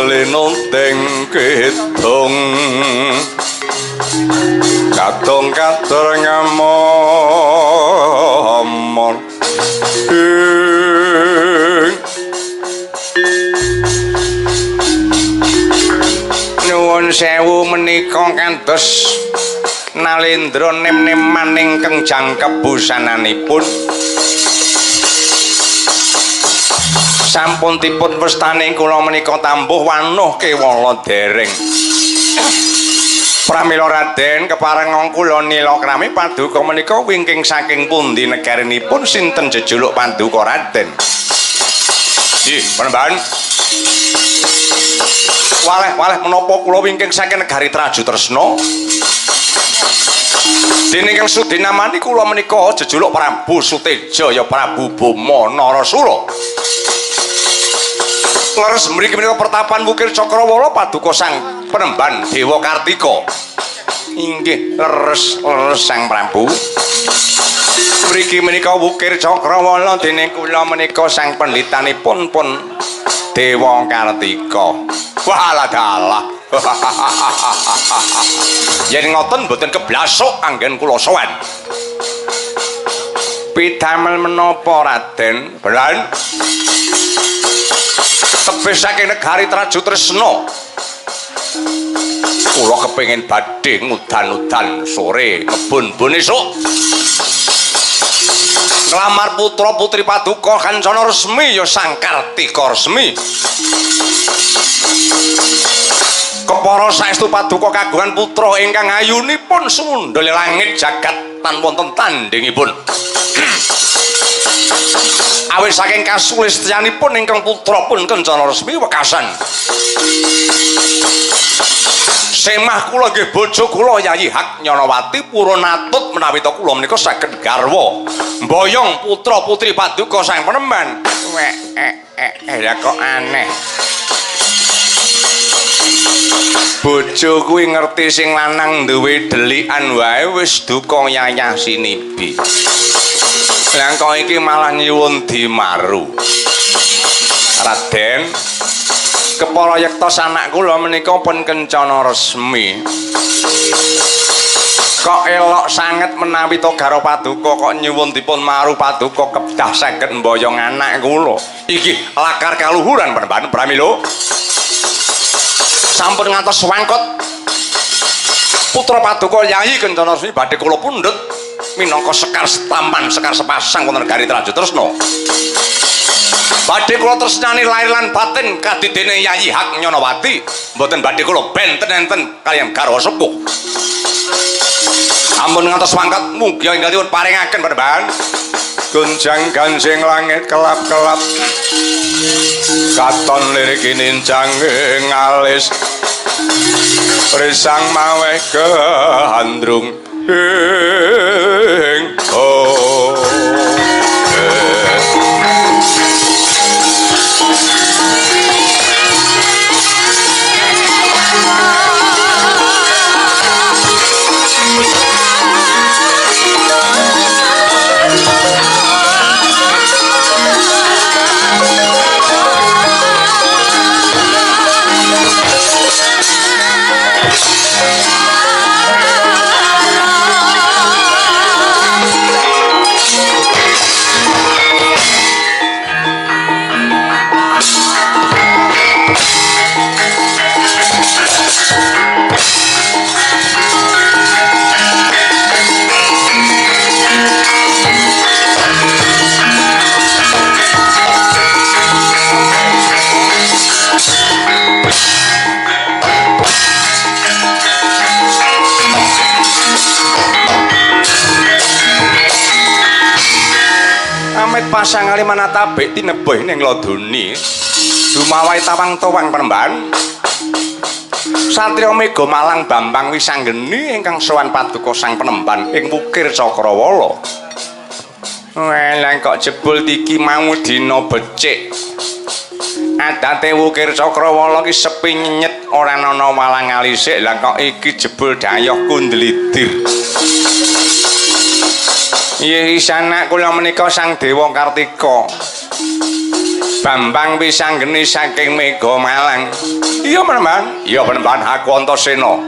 linunting kidung katung katur ngamon nyuwun sewu menika kantos Nalendra nem-nem maning kengjang kebusananipun sampun dipun westani kula menika tambuh wanuh kewala dereng pramila Raden kepareng kula nila krami paduka menika wingking saking pundi negarinipun sinten jejuluk paduka Raden nggih Panembahan waleh menapa kula wingking saking negari Traju Tresna dene kang sudinamani kula menika jejuluk Prabu Suteja ya Prabu Boma Narasura leres mriki menika pertapan Wukir Cakrawala paduka Sang Penemban Dewa Kartika inggih leres Sang Prabu mriki menika Wukir Cakrawala dene kula menika sang penditanipun pun Dewa Kartika walah dalah yen ngoten boten keblasuk anggen kula sowan pidamel menapa Raden Belan tebih saking negari Traju Tresna kula kepengin badhe ngudan-udan sore kebun-bun esuk nglamar putra putri paduka kancana resmi ya Sang Kartika resmi kepara saestu paduka kagungan putra ingkang ayunipun sundhele langit jagat tan wonten tandingipun awit saking kasulistyanipun ingkang putra pun kencana resmi wekasan semah kula nggih bojo kula Yayi Hak Nyanawati Puranatut menawi ta kula menika saged garwa mboyong putra putri paduka Sang Penemban lha kok aneh bojo kuwi ngerti sing lanang duwe delikan wae wis duka yayah sinibi lah kok iki malah nyuwun dimaru Raden kepala yekta sanak kula menika pun kencana resmi kok elok sanget menawi to garo paduka kok nyuwun dipun maru paduka kedah saged mboyong anak kula iki lakar kaluhuran Panembahan pramila sampun ngantos wangkot putra paduka Yayi kencana resmi badhe kula pundhut minangka sekar setaman sekar sepasang wonten negari Traju Tresna badhe kula tresnani lair lan batin kadidene Yayi Hak Nyanawati mboten badhe kula benten-enten kaliyan garwa sepuh ampun ngantos wangkot mugi ingkang paringaken Panembahan gunjang ganjing langit kelap-kelap katon lirik ninjang ngalis risang maweh kehandrung pasang kali manatabe tinebih ning Lodoni dumawai tawang-tawang Panembahan Satria Mega Malang Bambang Wisanggeni ingkang sowan paduka Sang Penemban ing Wukir Cakrawala lha kok jebul iki mau dina becik adate Wukir Cakrawala ki sepi nyenyet ora ana walang alisik lha kok iki jebul dayoh kundelidir Iya sanak kula menika Sang Dewa Kartika Bambang Wisanggeni saking Mega Malang. Iya Panembahan, iya Panembahan aku Antasena.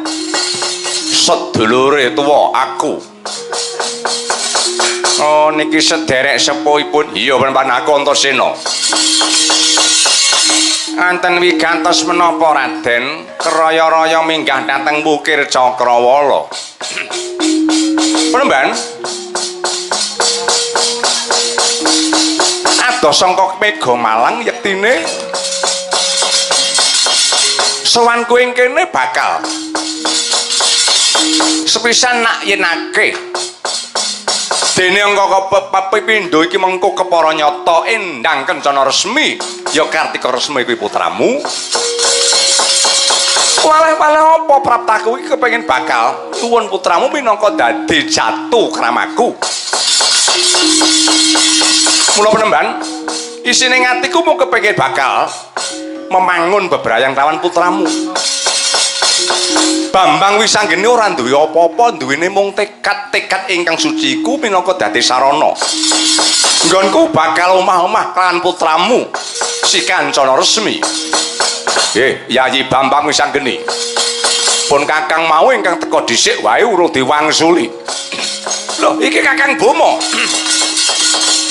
Sedulure tuwa aku. Oh niki sederek sepuhipun. Iya Panembahan aku Antasena. Anten wigantos menapa Raden keraya-raya minggah dhateng Bukir Cakrawala. Panembahan adoh sangka Mega Malang yektine sowan kowe ing kene bakal sepisan nak yenake dene angka pepindho iki mengko kepara nyata endang kencana resmi ya Kartika Resmi kuwi putramu. Waleh-waleh apa praptaku iki kepengin bakal nuwun putramu minangka dadi jatuh kramaku. Mula Panembahan isine ngatiku mung kepengin bakal memangun bebrayang lawan putramu. Bambang Wisanggeni ora duwe apa-apa, duwene mung tekad-tekad ingkang suci iku minangka dadi sarana. Nggonku bakal omah-omah kan putramu si Kancana Resmi. Yayi Bambang Wisanggeni. Pun Kakang mau ingkang teka dhisik wae urung diwangsuli. Lho, iki Kakang Bomo.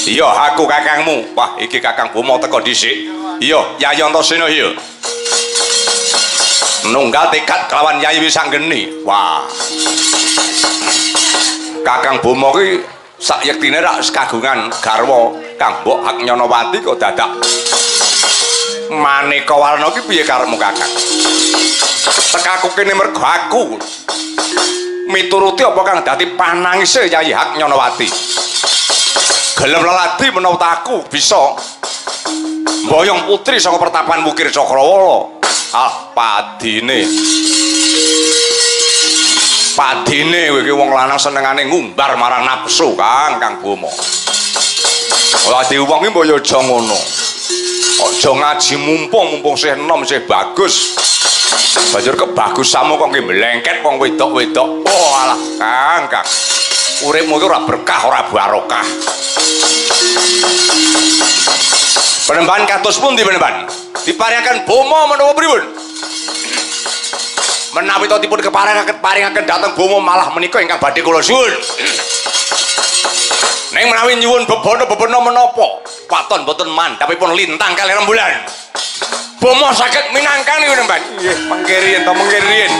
Iya, aku kakangmu. Wah, iki Kakang Bomo teka dhisik. Iya, Yayi Antasena iya. Nunggal tekad kelawan Yayi Wisanggeni. Wah. Kakang Bomo ki sak yektine rak kagungan garwa Kang Mbok Haknyanawati kok dadak maneka warna ki piye karepmu Kakang? Tekaku kene mergo aku mituruti apa kang dadi panangise Yayi Haknyanawati. Gelem leladi menawa aku bisa mboyong putri saka pertapan Bukir Cakrawala. Ah padine kowe iki wong lanang senengane ngumbar marang nafsu Kang Bomo. Ora di wong iki mbok aja ngono. Aja ngaji mumpung sih enom sih bagus. Banjur kebagusanmu kok nggih mlengket wong wedok-wedok. Oh alah Kang. Uripmu iki ora berkah, ora barokah. Panembahan kados pundi Panembahan? Diparingaken Bomo menapa pripun? Menawi to dipun keparingaken dhateng Bomo malah menika ingkang badhe kula suwun. Ning menawi nyuwun bebono menapa? Waton boten mandhapipun lintang kali rembulan. Bomo saged minangkani Panembahan. Nggih, mengke riyen to mengke riyen.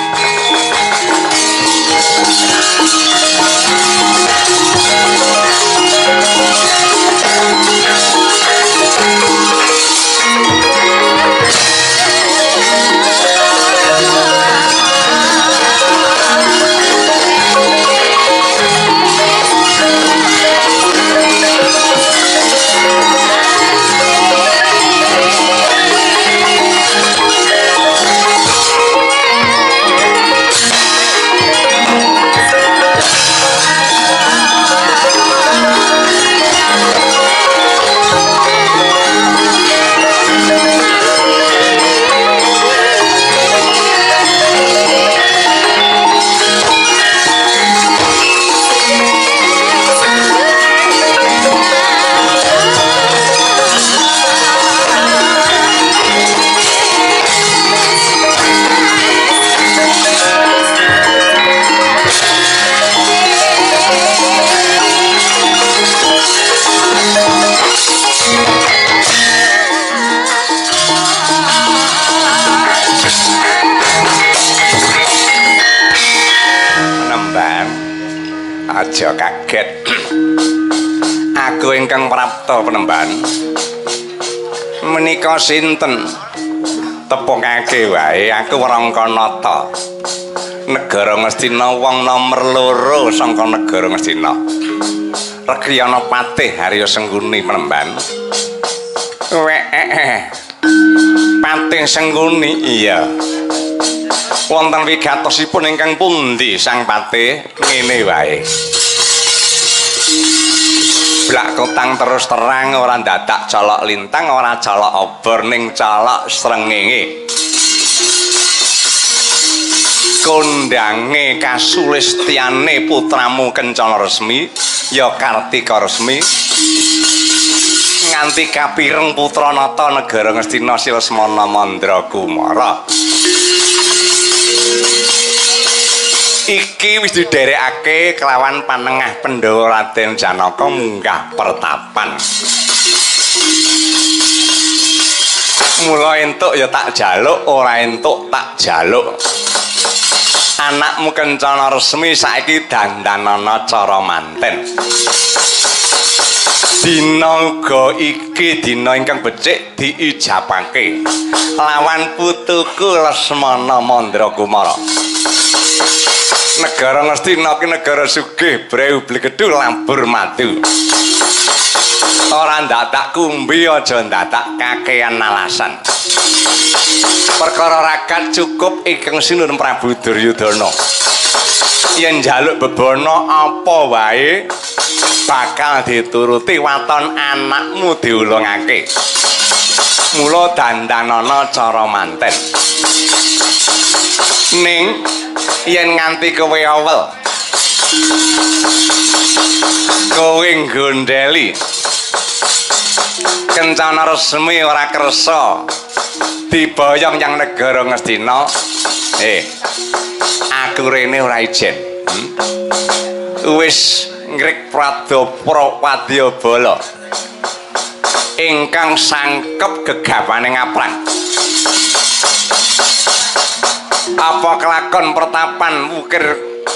Aja kaget. Aku ingkang prapta Panembahan. Menika sinten? Tepungake wae aku Wrangkanata. Negara Ngastina wong nomer 2 saka negara Ngastina. Rekyana Patih Harya Sengguni Panembahan. Patih Sengguni iya. Wonten wigatosipun ingkang pundi Sang Patih? Ngene wae. Blak kotang terus terang ora dadak colok lintang ora colok obor ning colok srengenge. Kondange kasulistyane putramu Kencana Resmi ya Kartika Resmi nganti kapireng putra nata negara Ngastina Silsemana Mandrakumara. Iki wis didherekake kelawan panengah Pandhawa Raden Janaka munggah pertapan. Mula entuk ya tak jaluk, ora entuk tak jaluk. Anakmu Kencana Resmi saiki dandanana cara manten. Dina uga iki dina ingkang becik diijabake lawan putuku Lesmana Mandrakumara. Negara Ngastina ki negara sugih, breu blegedhu lambur madu. Ora ndadak kumbi aja ndadak kakean alasan. Perkara rakat cukup ingkang sinun Prabu Duryudana. Yen njaluk bebono apa wae bakal dituruti, waton anakmu diulungake. Mula dandanana cara manten. Ning yen nganti kowe awel kowe gondeli Kencana Resmi ora kersa diboyong yang negara Ngastina, aku rene ora ijen. Wis ngrik Pradapra Wadyabala ingkang sangkep gegawane ngaprang. Apa kelakon pertapan Wukir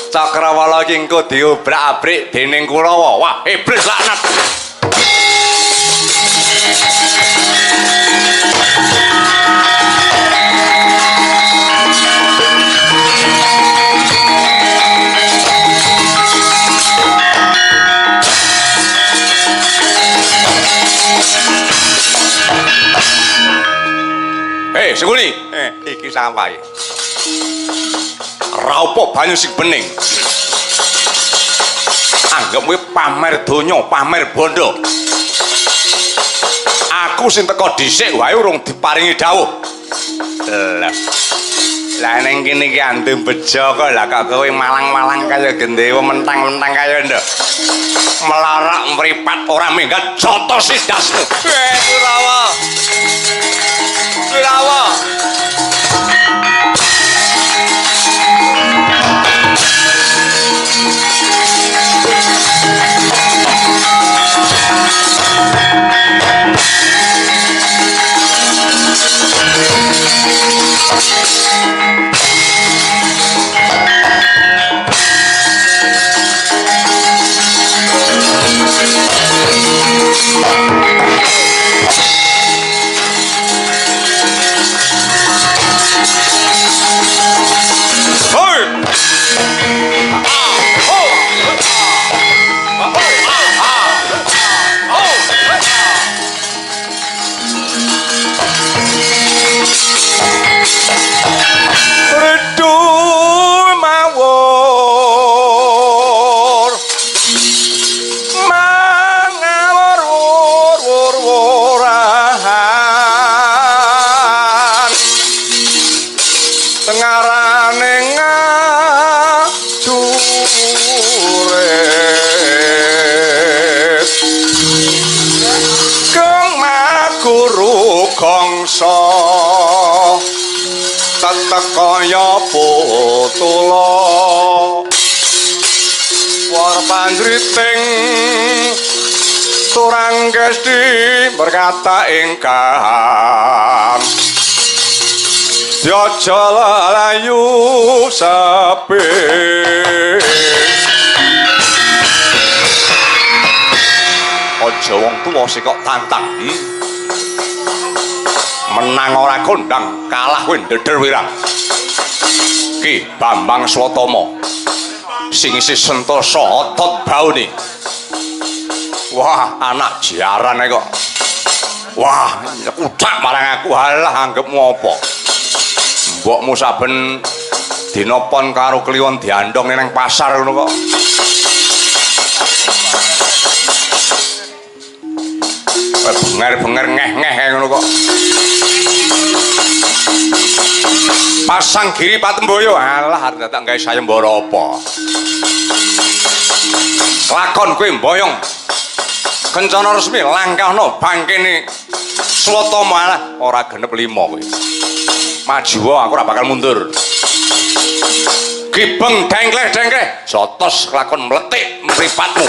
Cakrawala iki engko diobrak-abrik dening Kurawa? Wah, iblis laknat. Seguni, iki sampai. Raupo banyu sing bening. Anggap kowe pamer donya, pamer bondo. Aku sing teko dhisik wae urung diparingi dawuh. Lah ning kene iki andum bejo kok lah kok kowe malang-malang kaya gendewa mentang-mentang kaya nduk. Melarak mripat ora minggat jotos sidasmu. Kurawa. Kurawa. Kaya potula war panjriting turang gesti berkata ingkang jajal layu sepi aja wong tuwa sing kok tantang menang ora kondang kalah kowe ndeder wirang. Ki Bambang Swatama sing isih sentosa otot baune. Wah, anak jarane kok. Wah, udak marang aku, halah anggapmu apa? Mbokmu saben dina pon karo kliwon diandhong ning pasar ngono kok. Benger-benger ngeh-ngeh ngono kok. Pasang Giri Patemboyo, alah arep dadak gawe sayembara apa? Lakon kowe mboyong kencana resmi langkahno bangkene swata malah ora genep 5 kowe. Maju aku ora bakal mundur. Gibeng dengkleh-dengkleh jotos kelakon mletik mripatmu.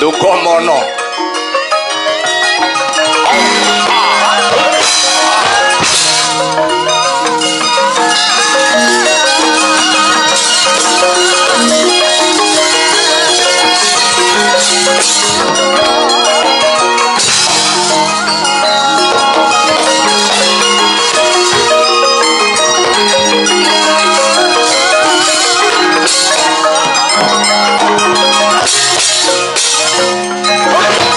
Nduga mono Oh!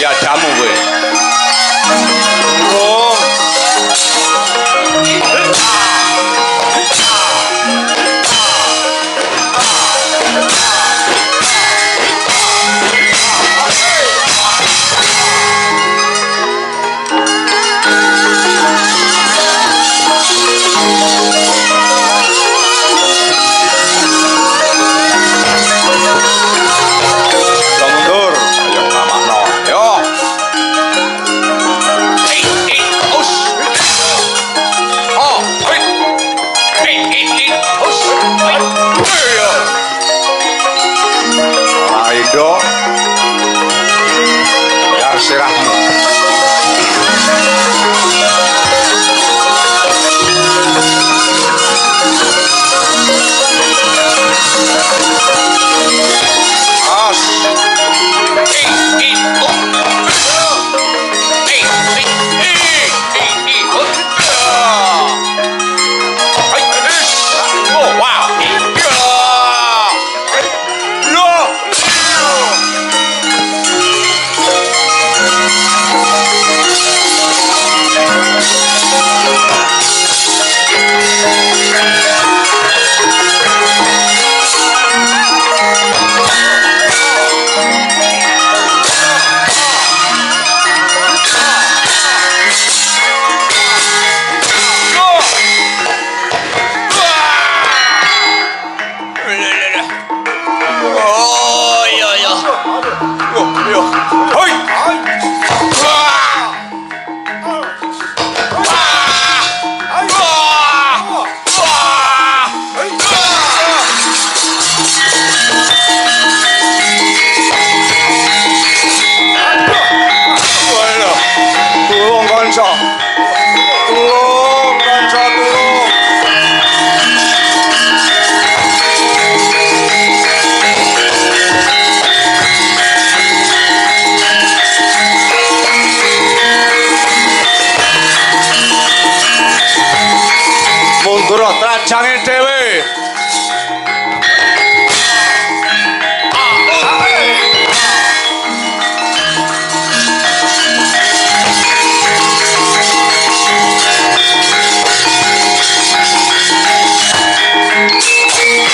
biadamu kowe. Oh. Raido biar sirahmu as oh wow jange dhewe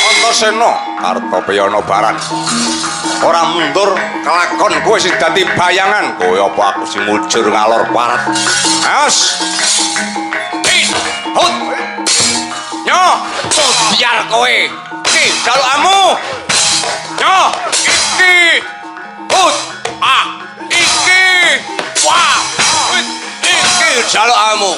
Antasena Kartopeyana Barat ora mundur kelakon kowe sing dadi bayangan kowe apa aku sing mujur ngalor parat aos hut nyo biar kowe iki jalukamu nyo iki hut iki wah iki jalukamu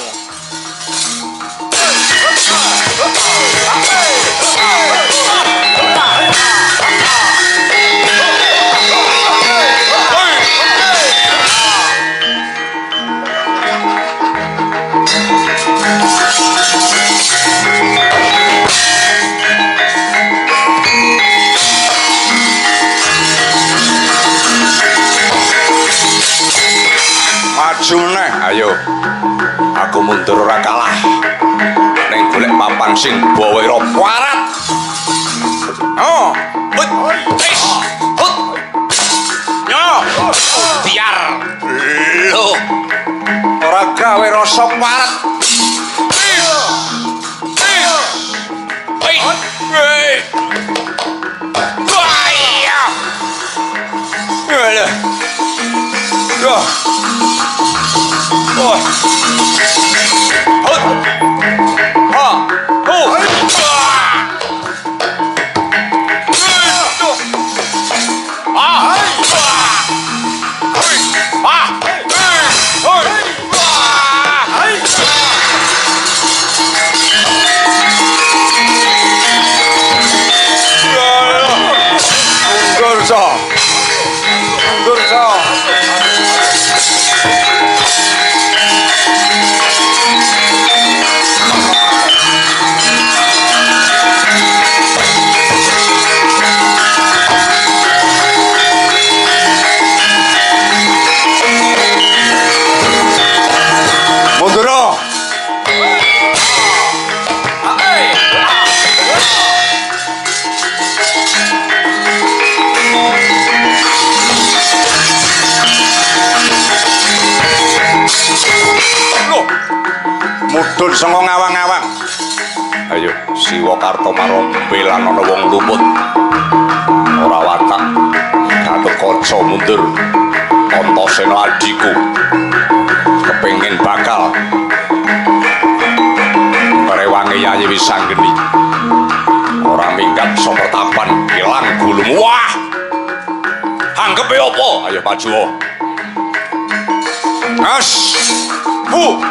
maju neh ayo aku mundur ora kalah ning golek papan sing bawira parat oh hut hut nyo biar lo ora gawe rasa parat Oh. medun saka ngawang-ngawang. Ayo Siwa Kartomaro belan ana wong lumut. Ora watak. Gatotkaca mundur. Antasena adhiku. Kepengin bakal rewangi Yayi Wisanggeni. Ora minggat saka tapan ilang gulumu. Wah! Anggepe apa? Ayo maju. As. Bu.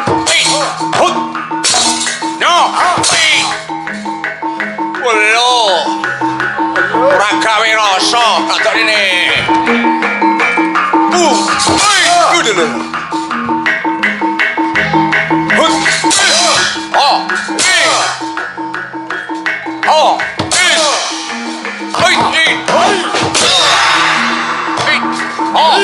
Hut. No. Welo. Ora gawe rasa tak rene. Bu. Kudu. Hut. Oh. Oh. Hei. Hei. Oh.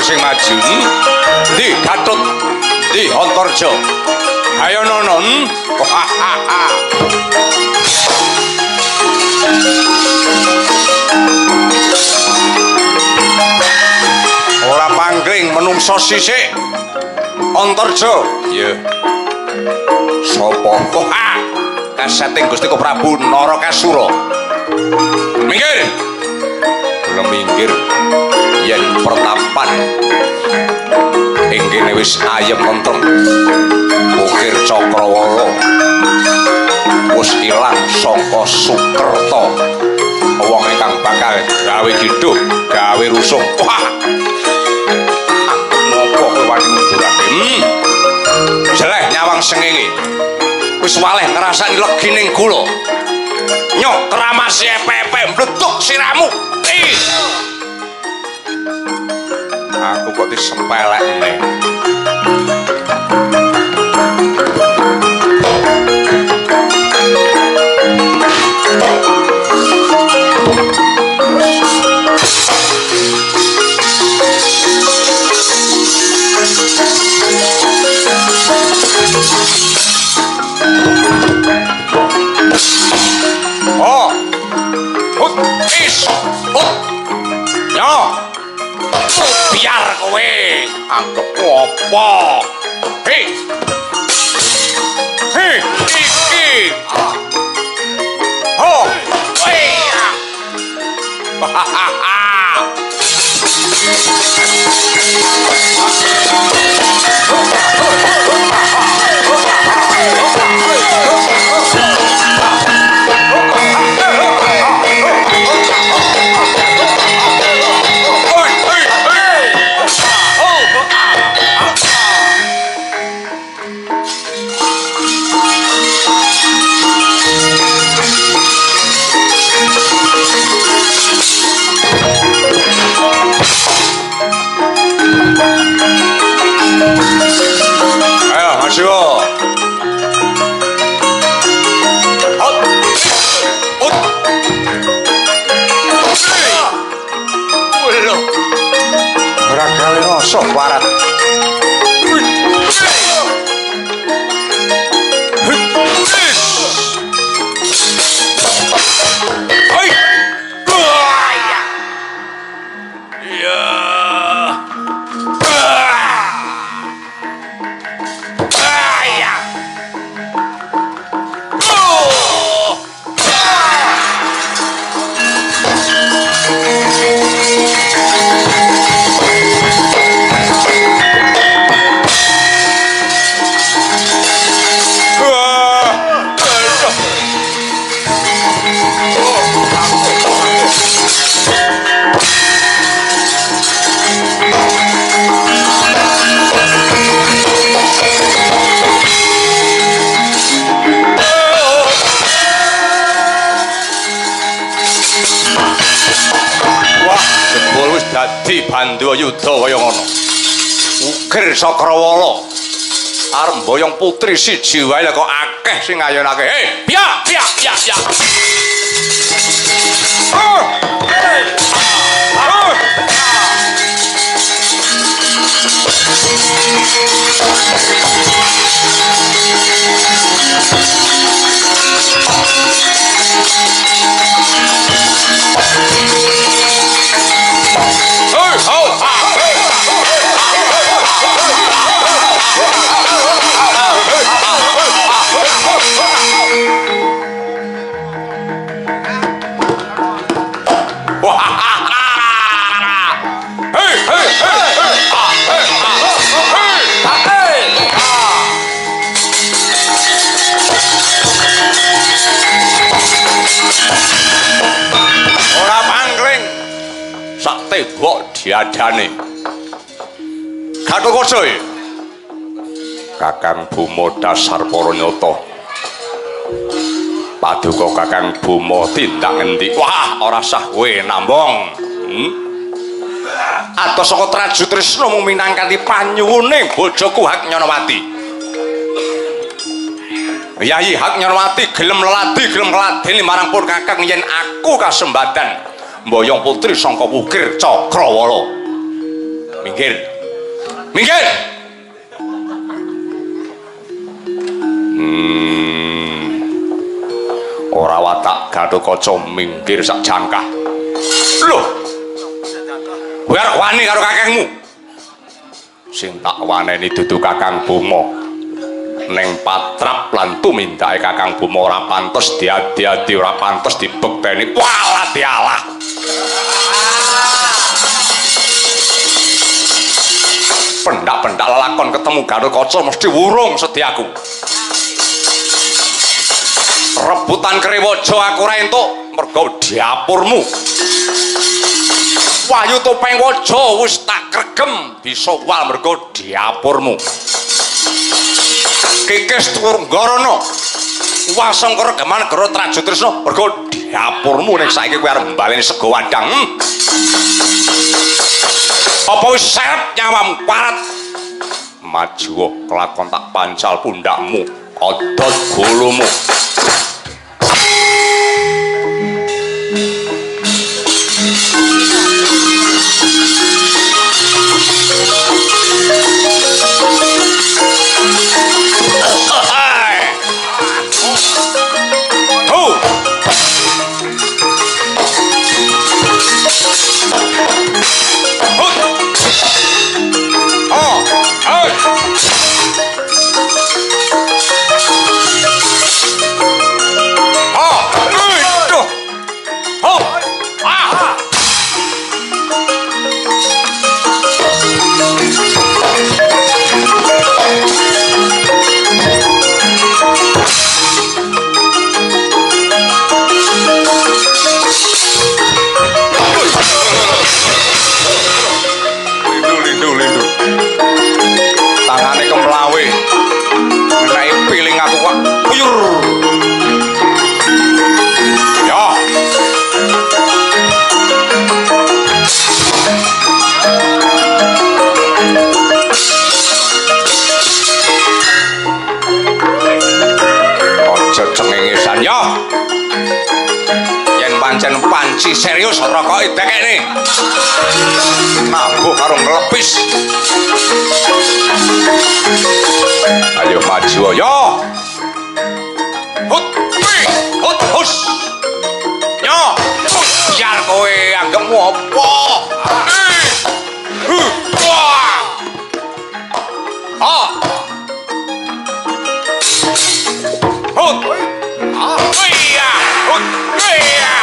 sing maju. Ndi Gatut, ndi Antarja. Ayo nonon. Ora pangling menungso sisik. Antarja. Iya. Sapa kok? Kaseting Gusti Prabu Narakasura. Minggir. Belum minggir. Yen pertapan ing kene wis ayem tentrem. Bukir Cakrawala wis ilang saka Sukerta. Wong ingkang bakal gawe hidup, gawe rusuh. Wah. Nopo kowe wani mundurake? Jeleh nyawang sengenge. Wis waleh ngrasani legining kula. Nyok kramasi pepe mleduk siramu. Aku kok disempelekne. Oh, is, ya, biar kowe anggap apa? Hei, iki, oh, sok warat. Dadi Bandha Yudha kaya ngono. Ukir Cakrawala arep mboyong putri siji wae kok akeh sing ngayunake. Hei, piyak. Tebok diadane Gatotkaca Kakang Buma dasar para nyata paduka Kakang Buma tindak ngendi wah ora sah kowe nambong atos saka Traju Trisna mung minangkati panyuwuning bojoku Haknyanawati Yayi Haknyanawati gelem leladi gelem ngladeni marang pun Kakang yen aku kasembadan mboyong putri sangka Wukir Cakrawala Minggir. Minggir. Ora watak Gatotkaca minggir sak jangkah. Lho. Kowe arep wani karo kakengmu. Sing tak waneni dudu Kakang Bima. Ning patrap lan tumindake Kakang Bima ora pantes diadi-adi, ora pantes dibekteni. Walah dialah. Pendak-pendak lelakon ketemu Gatotkaca mesti wurung sediaku. Rebutan Kriwaja aku ora entuk mergo diapurmu. Wahyu Topeng Waja wis tak kregem bisa wal mergo diapurmu. Kikis Tunggarana wasangka regeman Goro Trajutrisna mergo diapurmu ning saiki kowe arep mbaleni sego wadang. Apa wis serep nyawamu parat? Maju kelakon tak pancal pundakmu, odot gulumu. Panci serius rokoke dekekne. Nabuh karo nglepis. Ayo maju ayo. Hut, hut, hus. Yo, biar kowe anggapmu apa? Wah. Ah. Hut. Ah, iya. Hut, iya.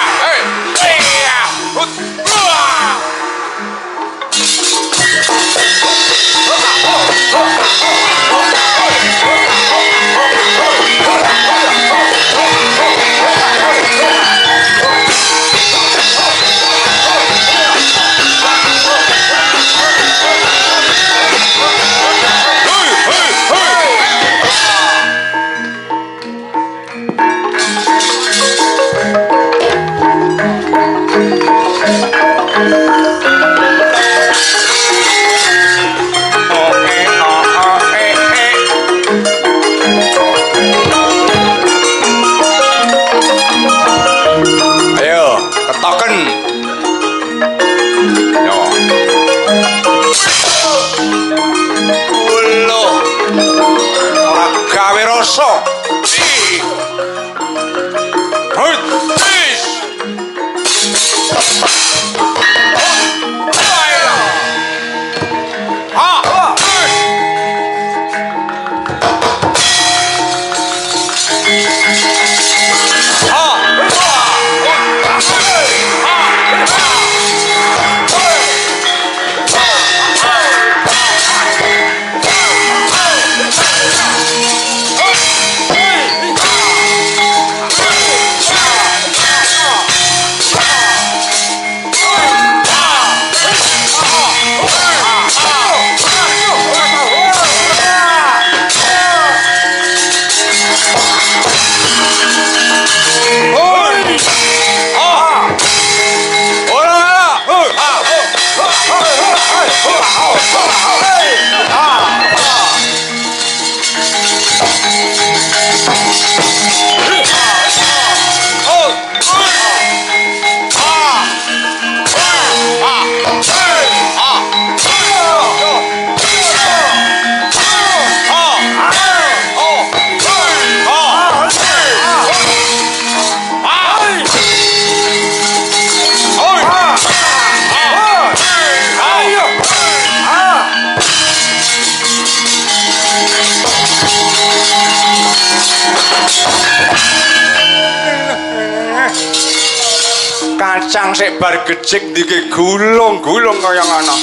kacang sik bar gejik dike gulung-gulung kaya ngono.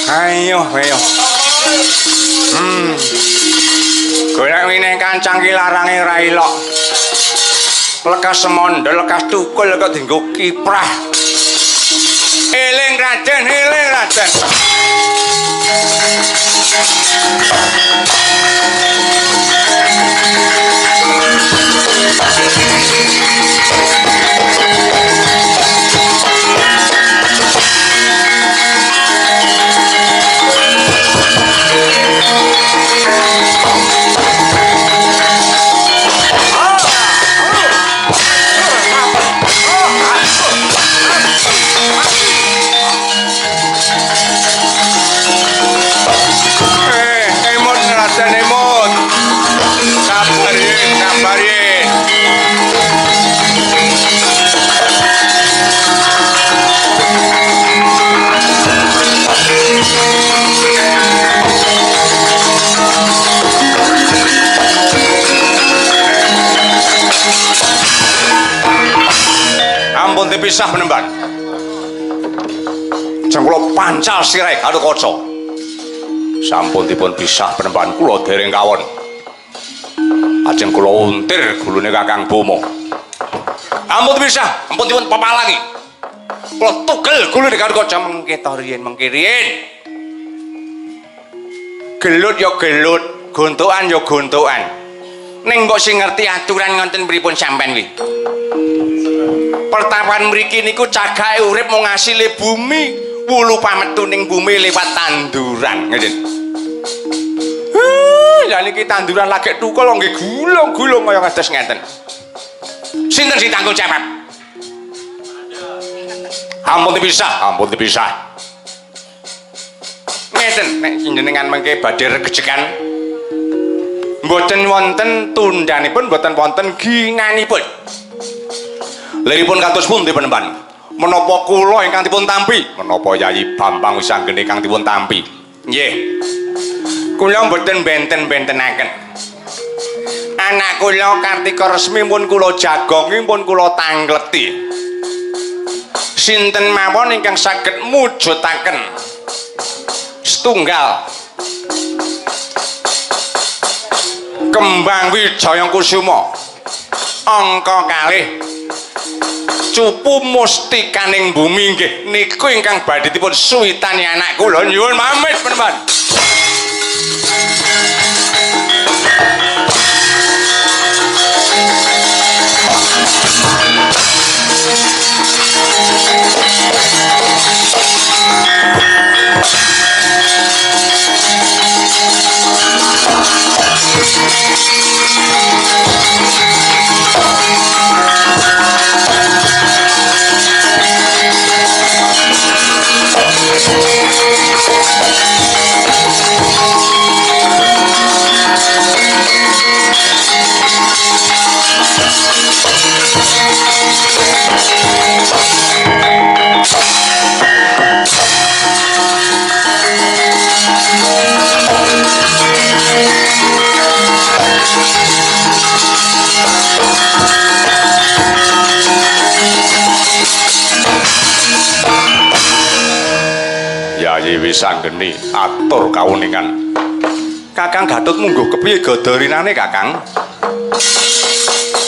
Ayo. Golek wineh kancang ki larange ra ilok. Lekas semondol, lekas tukul kok dienggo kiprah. Eling Raden. Ampun dipisah penemban. Jeng kula pancal sirahe Gathotkaca. Sampun dipun pisah penemban kula dereng kawon. Ajeng kula untir gulune Kakang Bomo. Ampun dipisah, ampun dipun pepalangi. Kula tugel gulune Gathotkaca mengke to riyen. Gelut ya gelut, gontokan ya gontokan. Ning mbok sing ngerti aturan ngonten pripun sampean kuwi. Pertapan mriki niku cagake urip mung ngasile bumi, wulu pametuning bumi lewat tanduran, ngeten. Ya niki tanduran lagi tukul nggih gulung-gulung kaya kados ngeten. Sinten sing tanggung jawab? Ampun dipisah. Ngeten nek jenengan mengke badhe regejekan mboten wonten tundanipun, mboten wonten ginganipun. Liripun kados pundi penemban? Menapa kula ingkang dipun tampi? Menapa Yayi Bambang Wisanggeni ingkang dipun tampi? Nggih. Kula mboten benten-bentenaken. Anak kula Kartika Resmi pun kula jagongi, pun kula tangleti. Sinten mawon ingkang saged mujudaken setunggal Kembang Wijaya Kusuma angka kalih cupu mustikaning bumi nggih niku ingkang badhe dipun suwitani anak kula nyuwun pamit penemban. Yayi Wisanggeni atur kawuningan. Kakang Gatut mungguh kepiye gadarinane Kakang?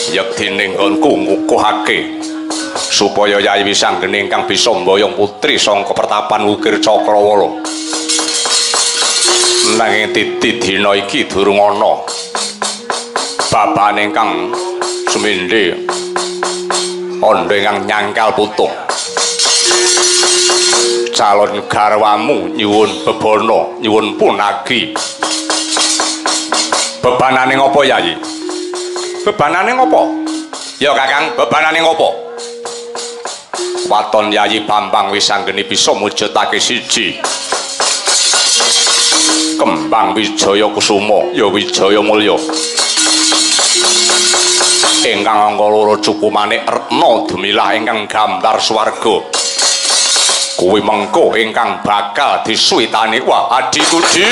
Yektine nggonku ngukuhake supaya Yayi Wisanggeni ingkang bisa mboyong putri saka pertapan Wukir Cakrawala. Nanging titi dina iki durung ana babane ingkang sumindhe andha ingkang nyangkal putuh. Calon garwamu nyuwun bebana, nyuwun punagi. Bebanane ngopo Yayi? Bebanane ngopo? Ya Kakang, bebanane ngopo? Waton Yayi Bambang Wisanggeni bisa mujudake siji Kembang Wijaya Kusuma, ya Wijaya Mulya. Ingkang angka 2 cupu manik retna dumilah ingkang gambar swarga. Kuwi mengko ingkang bakal disuwitani. Wah, adhiku di.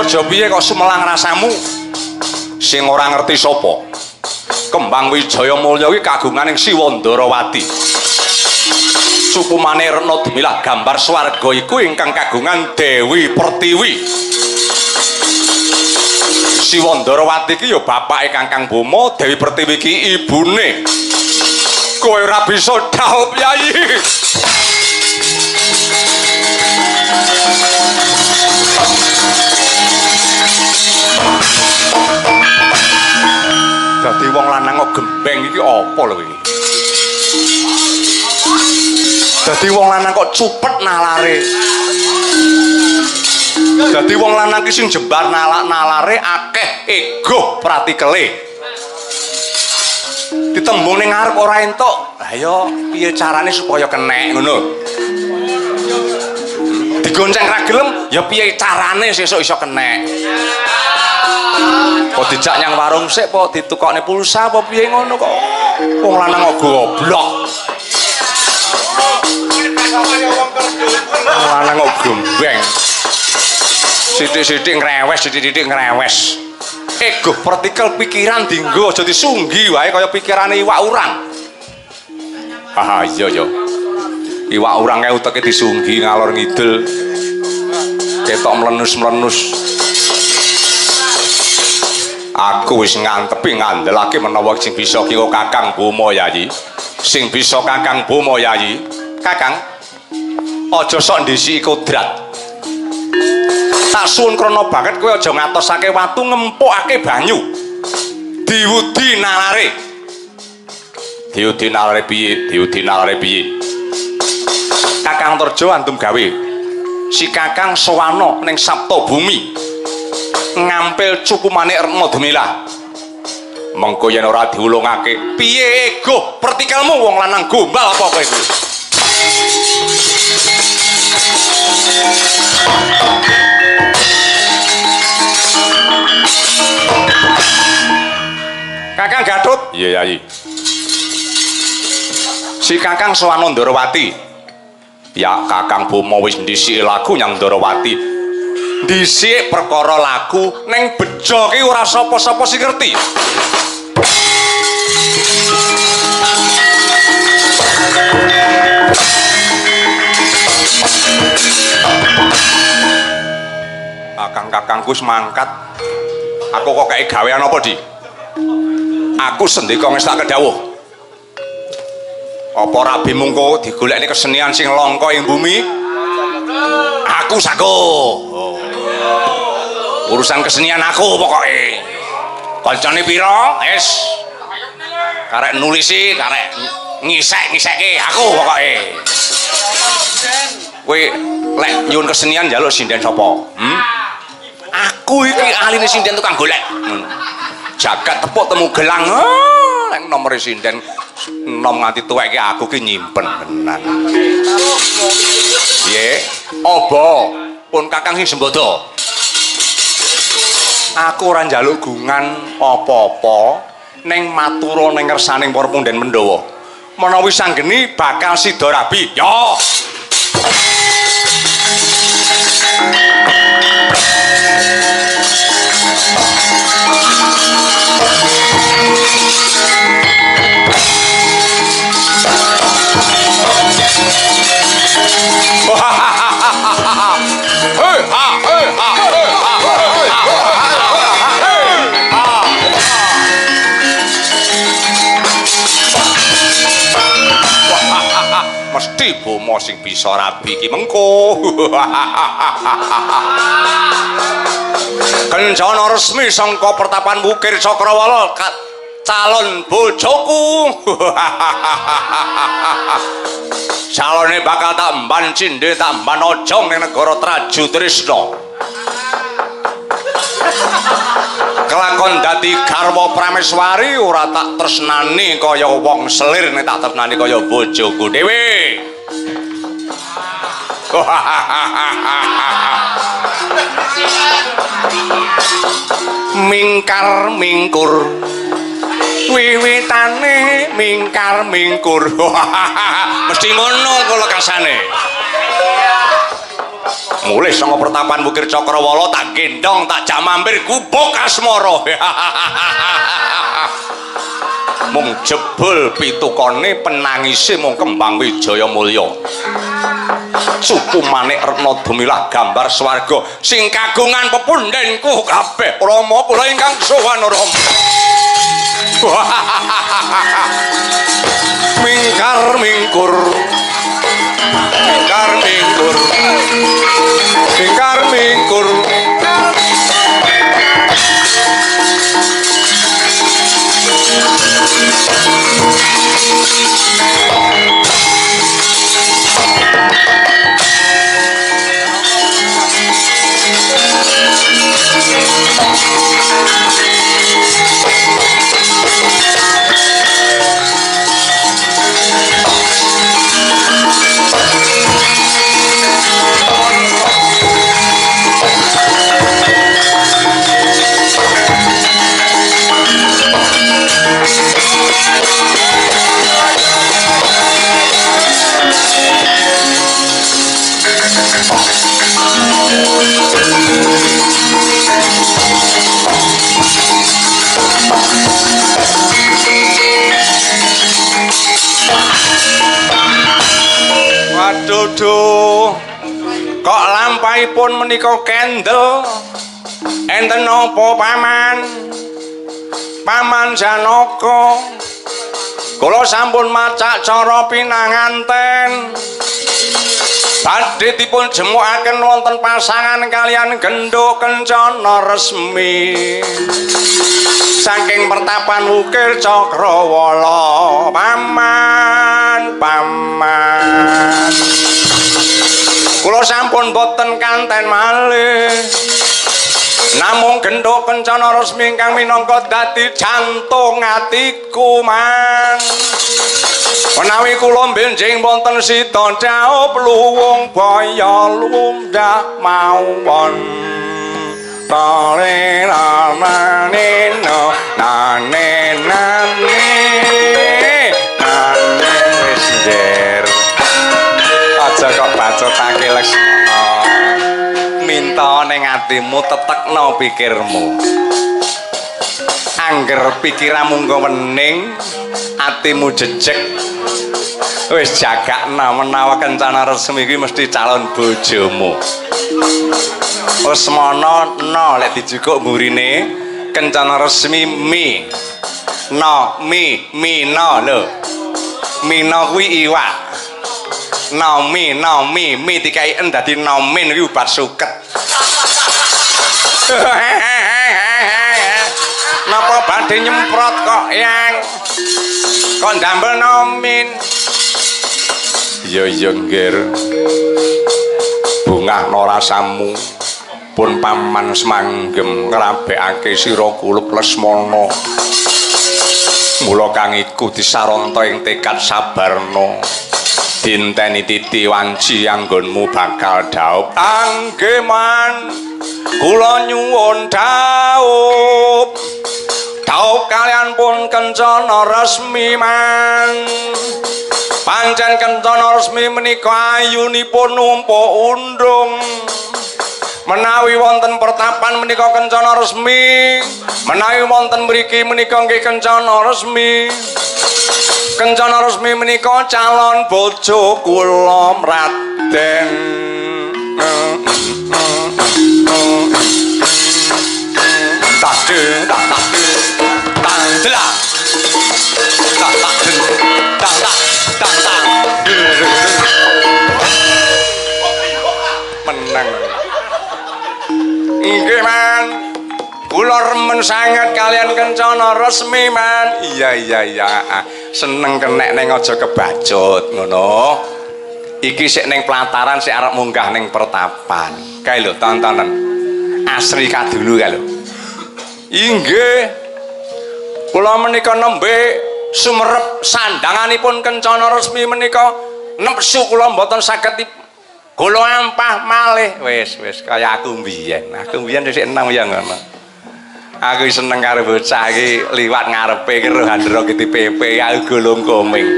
Antarja piye kok sumelang rasamu sing ora ngerti sapa Kembang Wijaya Mulya kuwi kagunganing Siwandarawati Supumane Retna Demilah gambar swarga iku ingkang kagungan Dewi Pertiwi Siwandarawati iki ya bapake Kakang Boma Dewi Pertiwi iki ibune kowe ora bisa dhaup Yayi dadi wong lanang kok gembeng iki apa lho iki dadi wong lanang kok cupet nalare dadi wong lanang ki sing jembar nalare akeh ego pratikele ditembung ning ngarep ora entuk ayo piye carane supaya kenek ngono digonceng ra gelem ya piye carane sesuk iso kenek kok dijak nyang warung sik kok ditukokne pulsa apa piye ngono kok wong lanang kok goblok wong lanang kok gembeng sithik-sithik ngrewes ego partikel pikiran dinggo aja disunggi wae kaya pikirane iwak urang iya yo iwak urang kae uteke disunggi ngalor ngidul ketok mlenus-mlenus aku wis ngantepi ngandelake menawa sing bisa kira Kakang Boma Yayi sing bisa Kakang Boma Yayi Kakang aja sok ndisi kodrat tak suwun krana banget kowe aja ngatosake watu ngempukake banyu diwudi nalare piye Kakang Antarja antum gawe si Kakang Sawana ning Sapta Bumi ngampil cupumane Retna Demilah mengko yen ora diulungake piye ego pertikelmu wong lanang gombal apa kowe iki Kakang Gatut iya Yayi si Kakang Sawana Ndarawati ya Kakang Boma wis ndhisiki lagu nyang Ndarawati dhisik perkara lagu ning bejo ki ora sapa-sapa sing ngerti Kakang-kakangku wis mangkat aku kok kae gawean apa di aku sendika ngestak kedawuh apa rabi mungko digolekne kesenian sing langka ing bumi aku sago urusan kesenian aku pokoke kancane pira wis karek nulisi karek ngisek-ngisekke aku pokoke kowe lek nyuwun kesenian njaluk sinden sapa aku iki ahline sinden tukang golek jagat tepuk temu gelang nek nomor sinden nom nganti tuwek iki aku ki nyimpen tenan piye apa pun Kakang sing sembodo aku ora njaluk gungan apa-apa ning matura ning ngersaning para punden Pandhawa menawi sanggeni bakal sida rabi yo mesti Boma sing bisa rabi iki mengko kencana resmi sangka Pertapan Wukir Cakrawala calon bojoku calone bakal tak mban cindhe tak mban ojong ning negara Traju Trisna kelakon dadi garwa prameswari ora tak tresnani kaya wong selir nek tak tresnani kaya bojoku dhewe mingkar mingkur wiwitane mingkar mingkur mesti ngono kula kasane mulih saka pertapan Bukir Cakrawala tak gendong tak jak mampir gubuk asmara. Mung jebul pitukane penangise mung Kembang Wijaya Mulya. Suku Manik Retna Dumilah gambar swarga sing kagungan pepundhenku kabeh Rama kula ingkang sowan Rama. Mingkar mingkur. Mingkar mingkur. Mingkar mingkur. Waduh, kok lampahipun menika kendel enten napa paman? Paman Janaka kula sampun macak cara pinanganten badhe dipun jemukaken wonten pasangan kalian Genduk Kencana Resmi saking pertapan Wukir Cakrawala. Paman kula sampun boten kanten malih namung Genduk Kencana Resmi ingkang minangka dadi jantung atiku man. Menawi kula benjing wonten sita dhaup luwung baya lumdah mawon. Tare ramaneno nane nane nane wis der. Aja kok bacotake Lesmana. Minta ning atimu tetekno pikirmu. Angger pikiranmu nggo wening, atimu jejeg. Wis jagakna menawa Kencana Resmi iki mesti calon bojomu. Lesmana no lek dijukuk mburine Kencana Resmi mi. No mi no lho. Mina kuwi iwak. No mi dikai en dadi nomin kuwi obat suket. Napa badhe nyemprot kok yang kok ndambel nomin? Ya nggir. Bungah rasamu pun paman semanggem ngrabekake sira kulup Lesmana. Mula kang iku disaronta ing tekad sabarna. Dinteni titi wanci anggonmu bakal dhaup. Anggeman kula nyuwun dhaup. Dhaup kalian pun Kencana Resmi man. Pancen Kencana Resmi menika ayunipun numpuk undung. Menawi wonten pertapan menika Kencana Resmi, menawi wonten mriki menika nggih Kencana Resmi. Kencana Resmi menika calon bojo kula Raden. Tak menang. Nggih man, kula remen sanget kalian Kencana Resmi man. Iya. Seneng kenek ning aja kebacut ngono. Iki sik ning pelataran sik arep munggah ning pertapan. Kae lho tontonan. Asri kadulu kae lho. Inggih. Kula menika nembe sumerep sandanganipun Kencana Resmi menika nepsu kula mboten saged kula ampah malih. Wis kaya aku mbiyen. Aku mbiyen sik enam ya ngono. Aku seneng karo bocah iki liwat ngarepe karo handra ki PP aku golong koming.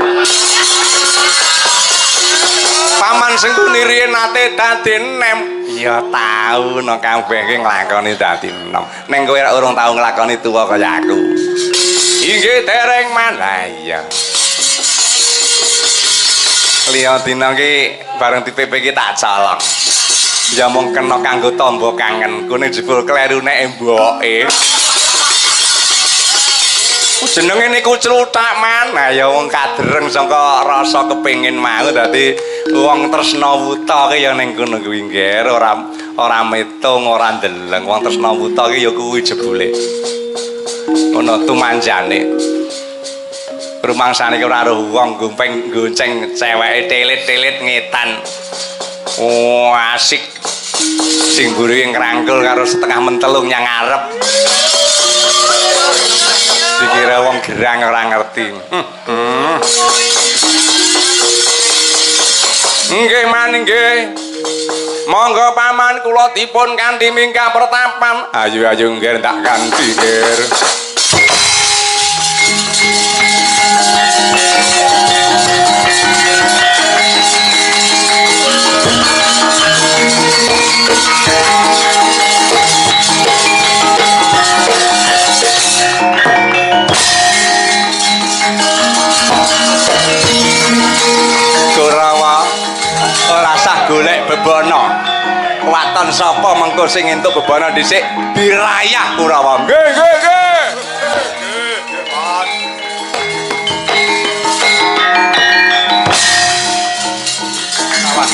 paman Sengkuni riyen nate dadi nem. Ya tau no kabeh ki nglakoni dadi nem. Ning kowe ora urung tau nglakoni tuwa kaya aku. Inggih dereng man. Lah iya. Liya dina ki bareng dipepe ki tak colok. Ya mung kena kanggo tamba kangen. Kune jebul kleru nek mboke. Jenenge niku cluthak man. Nah ya wong kadreng saka rasa kepengin mau dadi wong tresna wuta ki ya ning kono kuwi nggih ora metung ora ndeleng. Wong tresna wuta ki ya kuwi jebule. Ngono tumanjane. Rumangsane ki ora aruh wong gonceng ceweke telit-telit ngetan. Oh asik. Sing mburi ngrangkul karo setengah mentelung yang ngarep. Dikira wong gerang ora ngerti. Nggih maning nggih. Monggo paman kula dipun kanthi mingkah pertapan. Ayo nggih tak kanthi nggih. Kurawa ora sah golek bebono. Waton sapa mengko sing entuk bebono dhisik dirayah Kurawa. Nggih nggih nggih. Awas.